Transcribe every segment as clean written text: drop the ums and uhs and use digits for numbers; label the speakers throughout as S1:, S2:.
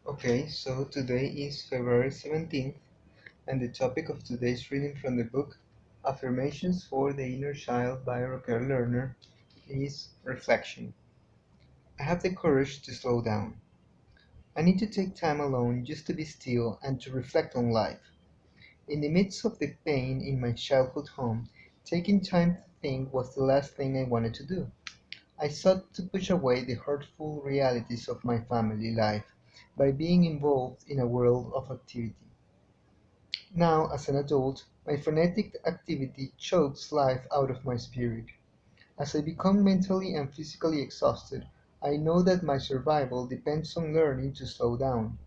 S1: Okay, so today is February 17th, and the topic of today's reading from the book Affirmations for the Inner Child by Raquel Lerner is reflection. I have the courage to slow down. I need to take time alone just to be still and to reflect on life. In the midst of the pain in my childhood home, taking time to think was the last thing I wanted to do. I sought to push away the hurtful realities of my family life by being involved in a world of activity. Now, as an adult, my frenetic activity chokes life out of my spirit. As I become mentally and physically exhausted, I know that my survival depends on learning to slow down.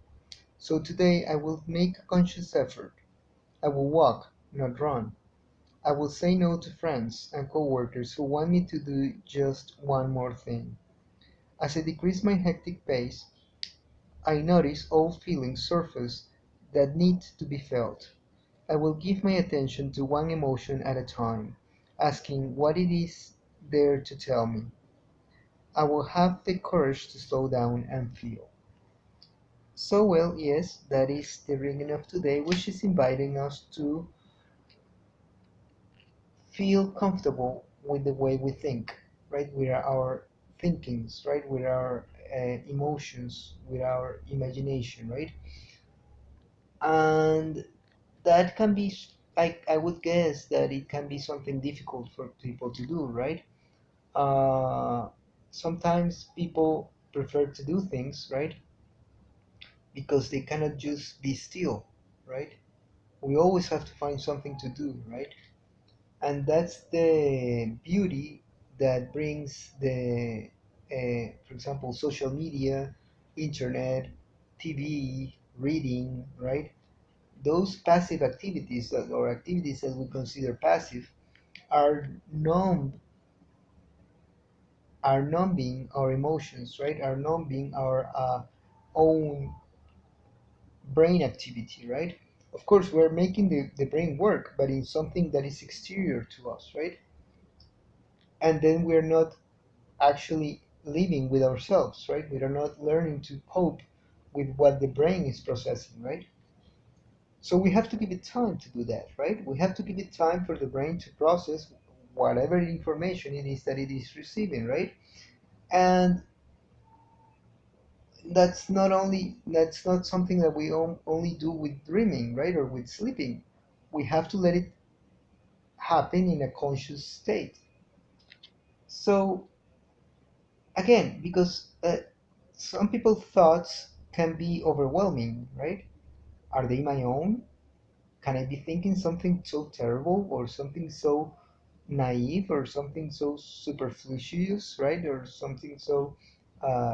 S1: So today I will make a conscious effort. I will walk, not run. I will say no to friends and coworkers who want me to do just one more thing. As I decrease my hectic pace, I notice old feelings surface that need to be felt. I will give my attention to one emotion at a time, asking what it is there to tell me. I will have the courage to slow down and feel. So, well, yes, that is the reading of today, which is inviting us to feel comfortable with the way we think, right? With our thinkings, right? With our emotions, with our imagination, right? And that can be, I would guess that it can be something difficult for people to do, right? uh, Sometimes people prefer to do things, right? Because they cannot just be still, right? We always have to find something to do, right? And that's the beauty that brings for example, social media, internet, TV, reading, right? Those passive activities or activities that we consider passive are numb are numbing our emotions, right? Are numbing our own brain activity, right? Of course, we're making the brain work, but in something that is exterior to us, right? And then we're not actually living with ourselves, right? We are not learning to cope with what the brain is processing, right? So we have to give it time to do that, right? We have to give it time for the brain to process whatever information it is that it is receiving, right? And that's not something that we only do with dreaming, right, or with sleeping. We have to let it happen in a conscious state. So again, because some people's thoughts can be overwhelming, right? Are they my own? Can I be thinking something so terrible or something so naive or something so superfluous, right, or something so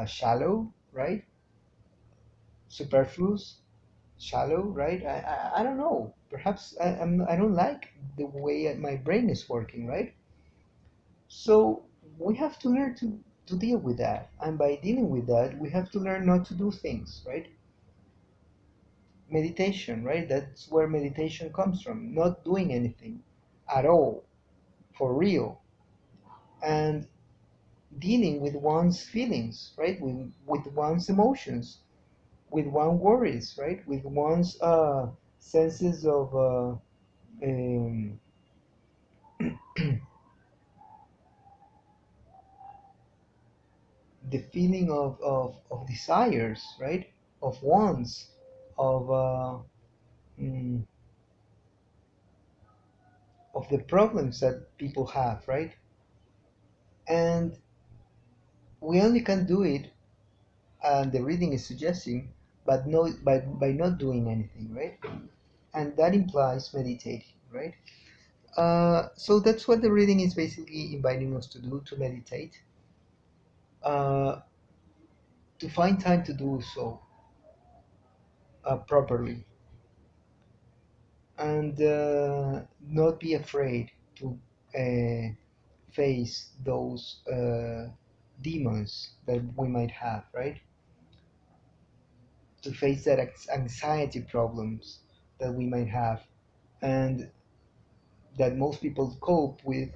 S1: shallow, right, superfluous, shallow, right? I don't know. Perhaps I don't like the way my brain is working, right? So we have to learn to deal with that. And by dealing with that, we have to learn not to do things, right? Meditation, right? That's where meditation comes from. Not doing anything at all, for real. And dealing with one's feelings, right? With one's emotions, with one's worries, right? With one's senses of um, the feeling of desires, right? Of wants, of mm, of the problems that people have, right? And we only can do it, and the reading is suggesting, but no, by not doing anything, right? And that implies meditating, right? So that's what the reading is basically inviting us to do, to meditate, uh, to find time to do so properly, and not be afraid to uh, face those demons that we might have, right? To face that anxiety problems that we might have, and that most people cope with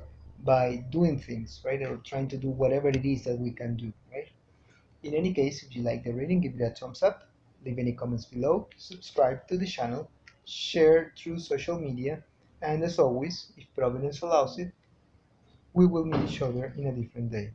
S1: by doing things, right? Or trying to do whatever it is that we can do, right? In any case, if you like the reading, give it a thumbs up. Leave any comments below, subscribe to the channel, share through social media, and as always, if Providence allows it, we will meet each other in a different day.